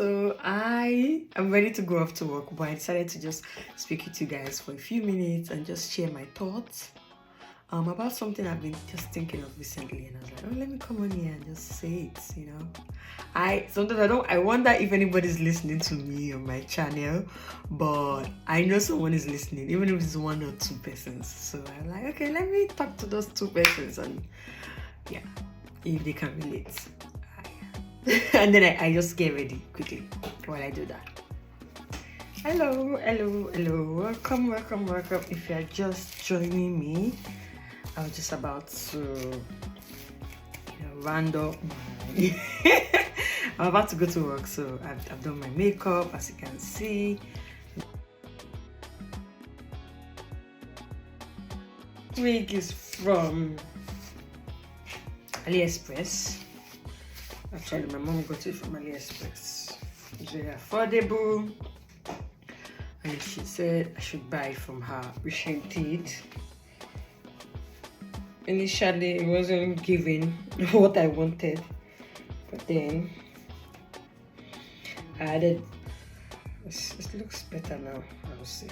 So I am ready to go off to work, but I decided to just speak with you guys for a few minutes and just share my thoughts about something I've been just thinking of recently. And I was like, oh, let me come on here and just say it. I sometimes I wonder if anybody's listening to me on my channel, but I know someone is listening, even if it's one or two persons. So I'm like, okay, let me talk to those two persons and yeah, if they can relate. And then I just get ready quickly while I do that. Hello, welcome. If you are just joining me, I was just about to round up I'm about to go to work, so I've done my makeup, as you can see. This wig is from AliExpress. Actually, my mom got it from AliExpress. It's very affordable, and she said I should buy it from her, which she did. Initially, it wasn't giving what I wanted, but then I added. It looks better now, I would say.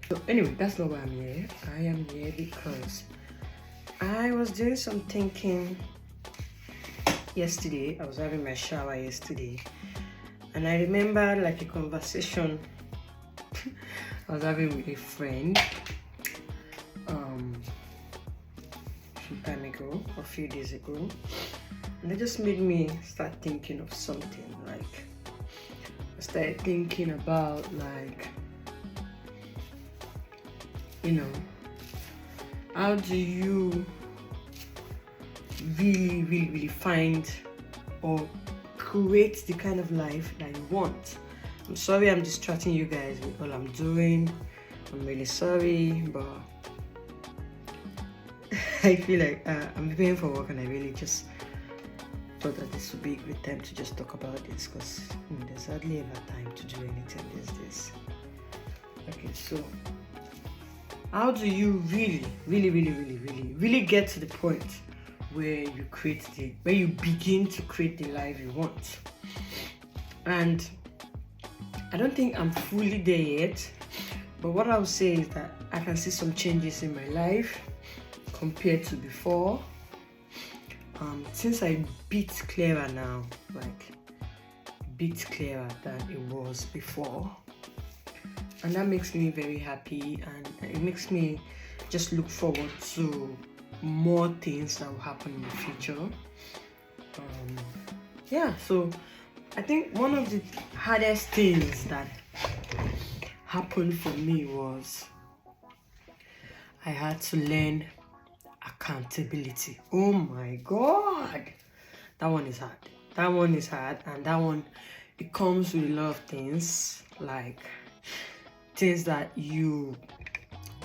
So anyway, that's not why I'm here. I am here because I was doing some thinking yesterday. I was having my shower yesterday, and I remember like a conversation I was having with a friend a few days ago, and it just made me start thinking of something. Like I started thinking about how do you really find or create the kind of life that you want. I'm sorry I'm distracting you guys with all I'm doing. I'm really sorry, but I feel like I'm preparing for work, and I really just thought that this would be a great time to just talk about this, because there's hardly ever time to do anything these days. Okay, so how do you really get to the point where you begin to create the life you want? And I don't think I'm fully there yet, but what I would say is that I can see some changes in my life compared to before. Since I bit clearer now, like a bit clearer than it was before, and that makes me very happy, and it makes me just look forward to more things that will happen in the future. So I think one of the hardest things that happened for me was I had to learn accountability. Oh my god, that one is hard. And that one, it comes with a lot of things, like things that you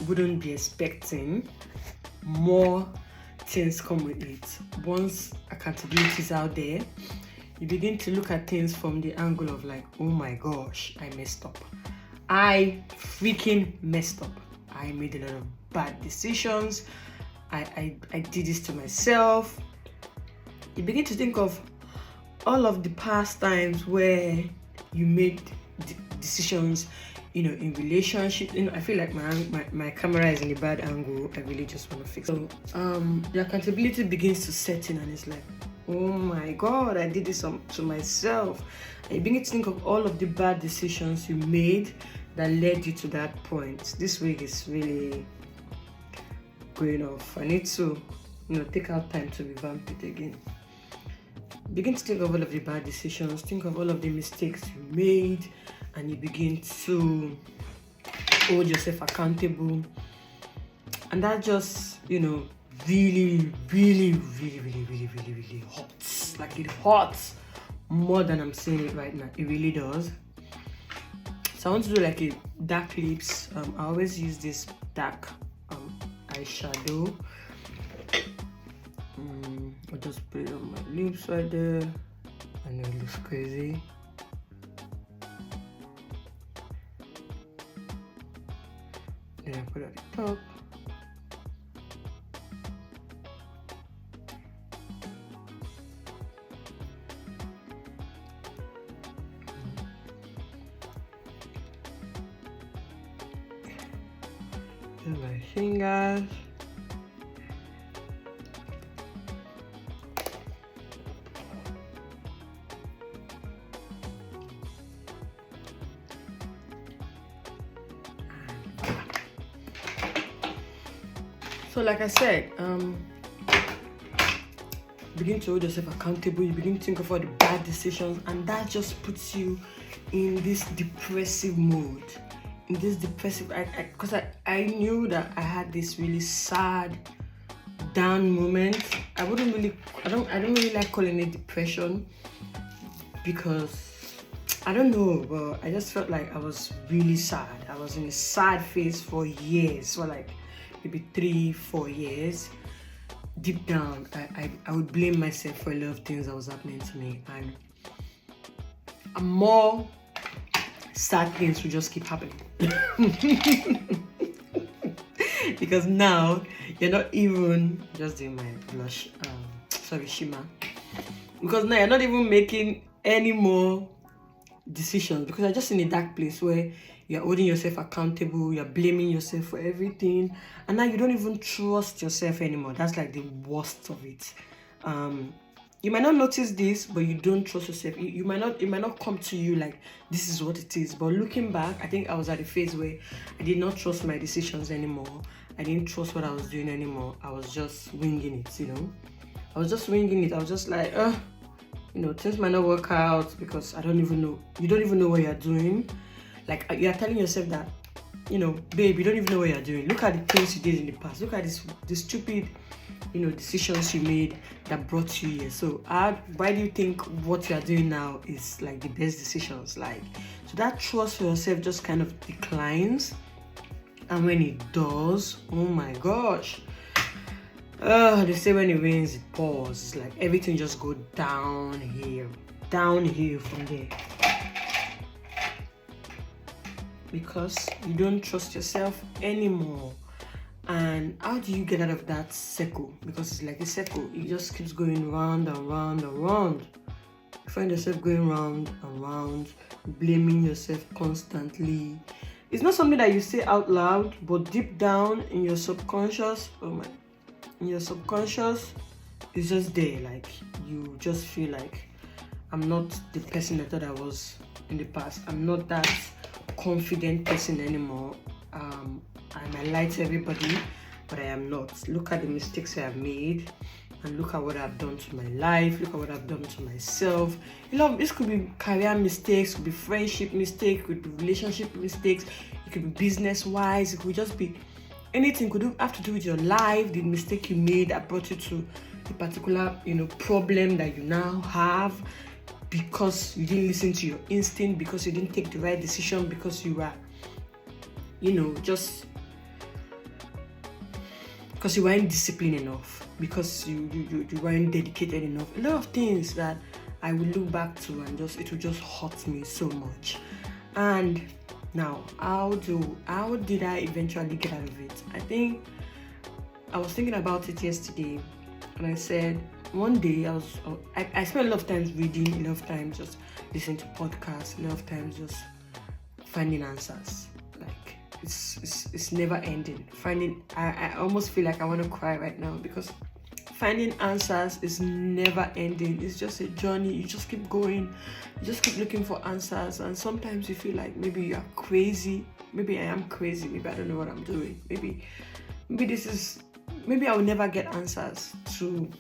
wouldn't be expecting. More things come with it. Once accountability is out there, you begin to look at things from the angle of like, oh my gosh, I messed up. I freaking messed up. I made a lot of bad decisions. I did this to myself. You begin to think of all of the past times where you made decisions, in relationship. I feel like my camera is in a bad angle. I really just want to fix it. So the accountability begins to set in, and it's like, oh my god, I did this to myself. And you begin to think of all of the bad decisions you made that led you to that point. This week is really going off. I need to take out time to revamp it again. Begin to think of all of the bad decisions, think of all of the mistakes you made, and you begin to hold yourself accountable. And that just really hurts. Like, it hurts more than I'm saying it right now. It really does. So I want to do like a dark lips. I always use this dark eyeshadow. I'll just put it on my lips right there, and it looks crazy. Then I put it at the top. to my fingers. So like I said, begin to hold yourself accountable. You begin to think of all the bad decisions, and that just puts you in this depressive mode. In this depressive, because I knew that I had this really sad, down moment. I don't really like calling it depression, because I don't know, but I just felt like I was really sad. I was in a sad phase for years, for like maybe 3-4 years. Deep down, I would blame myself for a lot of things that was happening to me, and more sad things will just keep happening. Because now you're not even just doing my blush, shimmer. Because now you're not even making any more decisions, because you're just in a dark place where you're holding yourself accountable, you're blaming yourself for everything, and now you don't even trust yourself anymore. That's like the worst of it. You might not notice this, but you don't trust yourself. It might not come to you like this is what it is. But looking back, I think I was at a phase where I did not trust my decisions anymore. I didn't trust what I was doing anymore. I was just winging it, I was just winging it. I was just like, things might not work out because I don't even know. You don't even know what you're doing. Like, you're telling yourself that, babe, you don't even know what you're doing. Look at the things you did in the past. Look at the stupid, decisions you made that brought you here. So why do you think what you're doing now is like the best decisions? Like, so that trust for yourself just kind of declines. And when it does, oh my gosh. They say when it rains, it pours. It's like everything just goes downhill from there. Because you don't trust yourself anymore. And how do you get out of that circle? Because it's like a circle. It just keeps going round and round and round. You find yourself going round and round, blaming yourself constantly. It's not something that you say out loud, but deep down in your subconscious, it's just there. Like, you just feel like, I'm not the person I thought I was in the past. I'm not that confident person anymore. I might lie to everybody, but I am not. Look at the mistakes I have made, and look at what I've done to my life. Look at what I've done to myself. This could be career mistakes, could be friendship mistakes, could be relationship mistakes, it could be business wise, it could just be anything. Could have to do with your life, the mistake you made that brought you to a particular problem that you now have, because you didn't listen to your instinct, because you didn't take the right decision, because you were because you weren't disciplined enough, because you weren't dedicated enough. A lot of things that I will look back to, and it will just hurt me so much. And now, how did I eventually get out of it? I think I was thinking about it yesterday, and I said one day I spent a lot of times reading, a lot of times just listening to podcasts, a lot of times just finding answers. Like, it's never ending. I almost feel like I want to cry right now, because finding answers is never ending. It's just a journey. You just keep going. You just keep looking for answers. And sometimes you feel like maybe you are crazy. Maybe I am crazy. Maybe I don't know what I'm doing. Maybe I will never get answers to,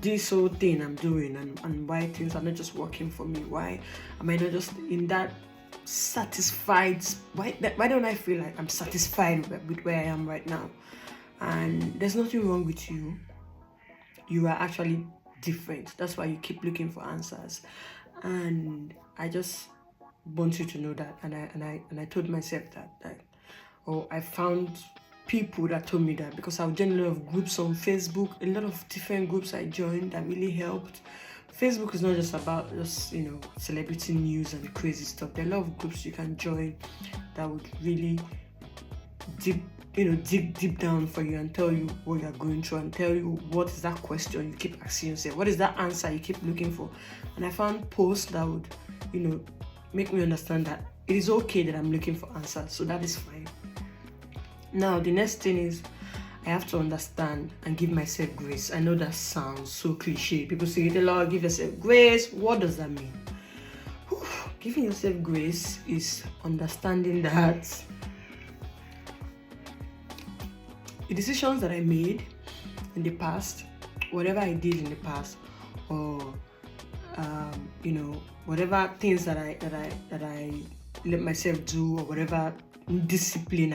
this whole thing I'm doing, and why things are not just working for me. Why am I not just in that satisfied? Why don't I feel like I'm satisfied with where I am right now? And there's nothing wrong with you. You are actually different. That's why you keep looking for answers. And I just want you to know that. And I told myself that I found people that told me that, because I've joined a lot of groups on Facebook, a lot of different groups I joined that really helped. Facebook is not just about celebrity news and crazy stuff. There are a lot of groups you can join that would really dig deep down for you and tell you what you're going through, and tell you what is that question you keep asking yourself, what is that answer you keep looking for. And I found posts that would make me understand that it is okay that I'm looking for answers, so that is fine. Now, the next thing is I have to understand and give myself grace. I know that sounds so cliche. People say, Lord, give yourself grace. What does that mean? Whew. Giving yourself grace is understanding that the decisions that I made in the past, whatever I did in the past, or whatever things that I let myself do, or whatever discipline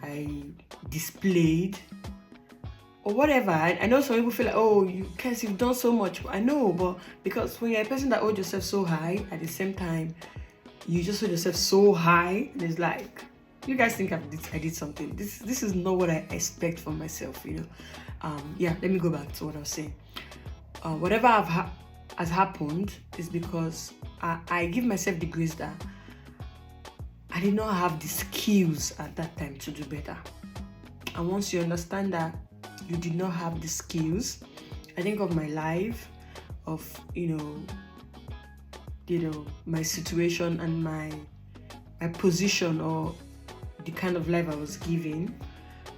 I displayed, or whatever. I know some people feel like, oh, you've done so much. I know, but because when you're a person that holds yourself so high, at the same time, you just hold yourself so high, and it's like, you guys think I did something. This is not what I expect from myself, let me go back to what I was saying. Whatever has happened is because I give myself the grace that I did not have the skills at that time to do better. And once you understand that you did not have the skills, I think of my life, of my situation and my position, or the kind of life I was given.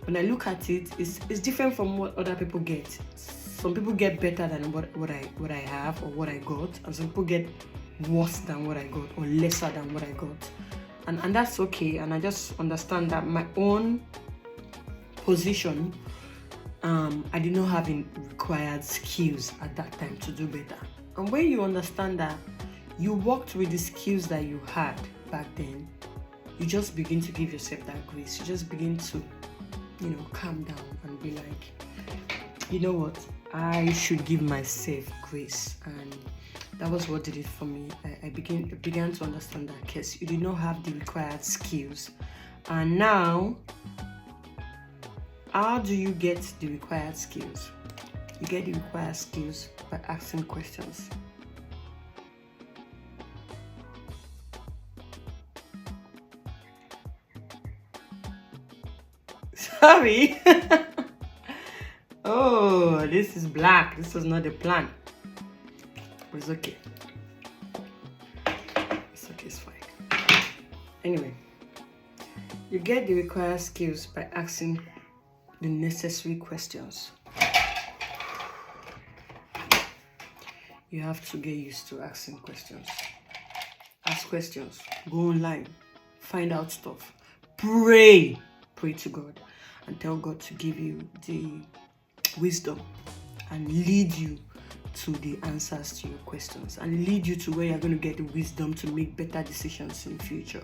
When I look at it, it's different from what other people get. Some people get better than what I have or what I got, and some people get worse than what I got or lesser than what I got. And that's okay. And I just understand that my own position, I did not have the required skills at that time to do better. And when you understand that you worked with the skills that you had back then, you just begin to give yourself that grace. You just begin to, calm down and be like, you know what? I should give myself grace. And that was what did it for me. I began to understand that, because you did not have the required skills. And now, how do you get the required skills? You get the required skills by asking questions. Sorry. Oh, this is black. This was not the plan. It's okay. It's fine. Anyway, you get the required skills by asking the necessary questions. You have to get used to asking questions. Ask questions. Go online. Find out stuff. Pray to God and tell God to give you the wisdom and lead you to the answers to your questions, and lead you to where you're going to get the wisdom to make better decisions in the future.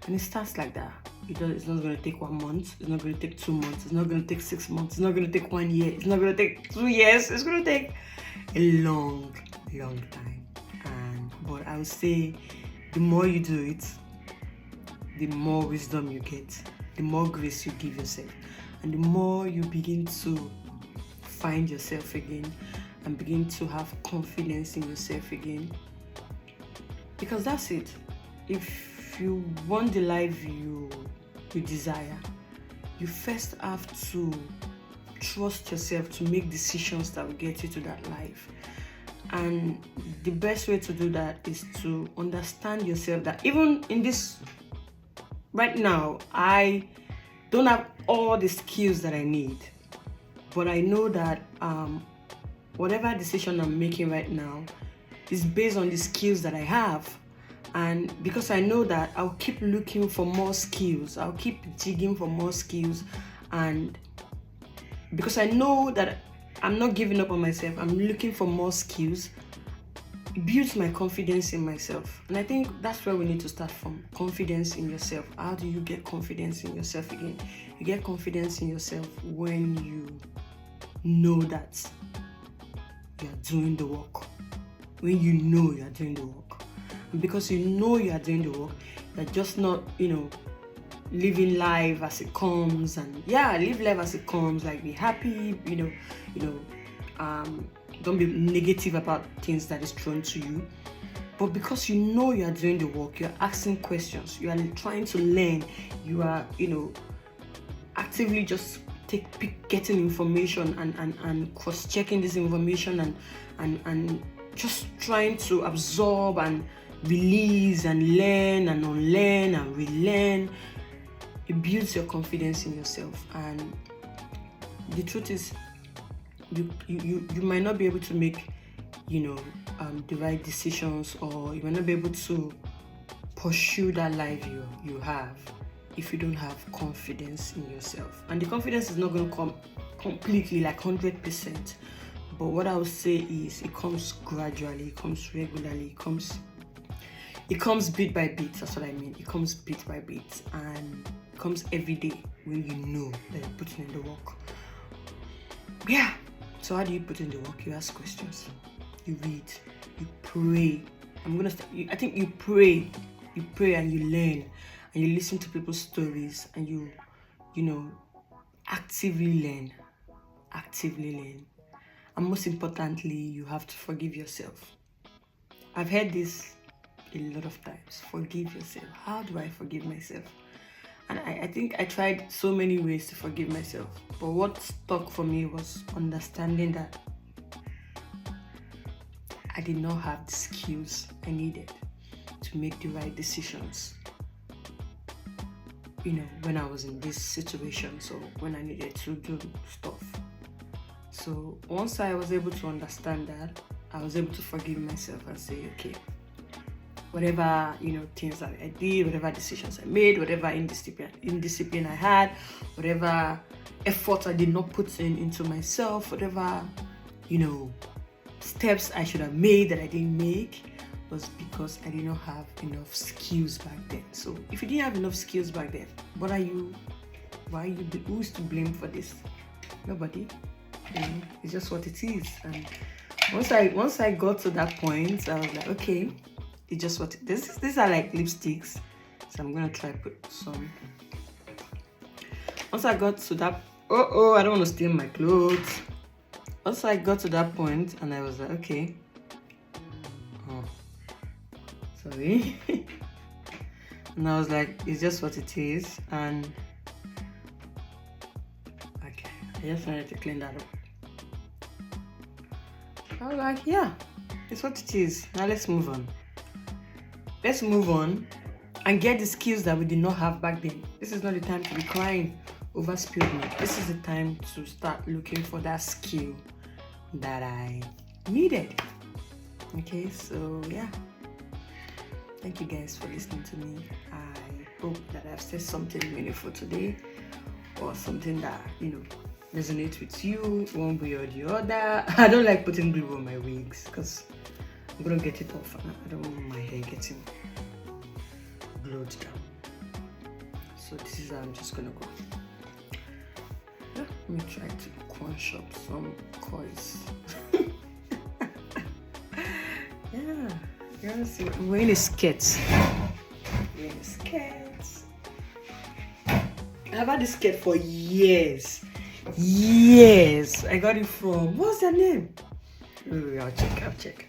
And it starts like that. It's not going to take 1 month. It's not going to take 2 months. It's not going to take 6 months. It's not going to take 1 year. It's not going to take 2 years. It's going to take a long time. But I would say the more you do it, the more wisdom you get, the more grace you give yourself, and the more you begin to find yourself again and begin to have confidence in yourself again. Because that's it. If you want the life you desire, you first have to trust yourself to make decisions that will get you to that life. And the best way to do that is to understand yourself, that even in this right now, I don't have all the skills that I need, but I know that whatever decision I'm making right now is based on the skills that I have. And because I know that, I'll keep looking for more skills. I'll keep digging for more skills. And because I know that I'm not giving up on myself, I'm looking for more skills, it builds my confidence in myself. And I think that's where we need to start from. Confidence in yourself. How do you get confidence in yourself again? You get confidence in yourself when you know that you're doing the work. When you know you're doing the work. And because you know you're doing the work, you're just not, living life as it comes. And live life as it comes. Like, be happy, don't be negative about things that is thrown to you. But because you know you are doing the work, you're asking questions, you are trying to learn, you are, actively just getting information and cross-checking this information and just trying to absorb and release and learn and unlearn and relearn. it builds your confidence in yourself. And the truth is, you might not be able to make, the right decisions, or you might not be able to pursue that life you have if you don't have confidence in yourself. And the confidence is not going to come completely, like 100%. But what I would say is, it comes gradually, it comes regularly, it comes bit by bit. That's what I mean. It comes bit by bit, and it comes every day when you know that you're putting in the work. Yeah. So how do you put in the work? You ask questions, you read, you pray. I think you pray and you learn, and you listen to people's stories, and you actively learn. And most importantly, you have to forgive yourself. I've heard this a lot of times. Forgive yourself. How do I forgive myself? And I think I tried so many ways to forgive myself. But what stuck for me was understanding that I did not have the skills I needed to make the right decisions. When I was in this situation, so when I needed to do stuff. So once I was able to understand that, I was able to forgive myself and say, okay, whatever things that I did, whatever decisions I made, whatever indiscipline I had, whatever effort I did not put into myself, whatever steps I should have made that I didn't make, was because I did not have enough skills back then. So if you didn't have enough skills back then, who's to blame for this? Nobody. It's just what it is. And once I got to that point, I was like, okay, it's just what these are like lipsticks, so I'm gonna try put some. Once I got to that, I don't want to steal my clothes. Once I got to that point, and I was like, okay, sorry. And I was like, it's just what it is. And okay, I just wanted to clean that up. I was like, yeah, it's what it is. Now let's move on. Let's move on and get the skills that we did not have back then. This is not the time to be crying over spilled milk. This is the time to start looking for that skill that I needed. Okay, so yeah. Thank you guys for listening to me. I hope that I've said something meaningful today, or something that, resonates with you one way or the other. I don't like putting glue on my wigs because I'm gonna get it off. I don't want my hair getting glued down. So this is how I'm just gonna go. Yeah, let me try to crunch up some coils. Yeah, you wanna see? I'm wearing a skirt. I've had this skirt for years. I got it from, what's their name? I'll check.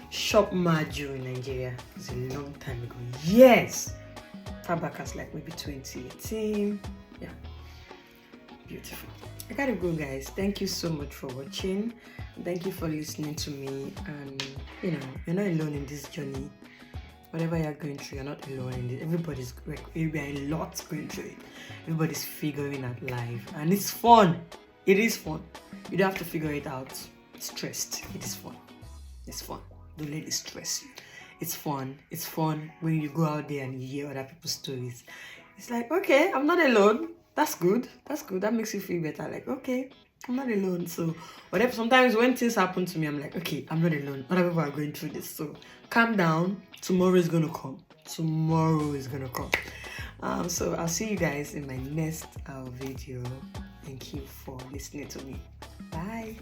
Shop Maju in Nigeria. It's a long time ago. Yes! Far back as like maybe 2018. Yeah. Beautiful. I gotta go, guys. Thank you so much for watching. Thank you for listening to me. And you're not alone in this journey. Whatever you're going through, you're not alone in it. Everybody's a lot going through it. Everybody's figuring out life. And it's fun. It is fun. You don't have to figure it out stressed. It is fun. It's fun. Don't let it stress you. It's fun. It's fun when you go out there and you hear other people's stories. It's like, okay, I'm not alone. That's good. That makes you feel better. Like, okay, I'm not alone. So whatever, sometimes when things happen to me, I'm like, okay, I'm not alone. Other people are going through this. So calm down. Tomorrow is gonna come. So I'll see you guys in my next video. Thank you for listening to me. Bye.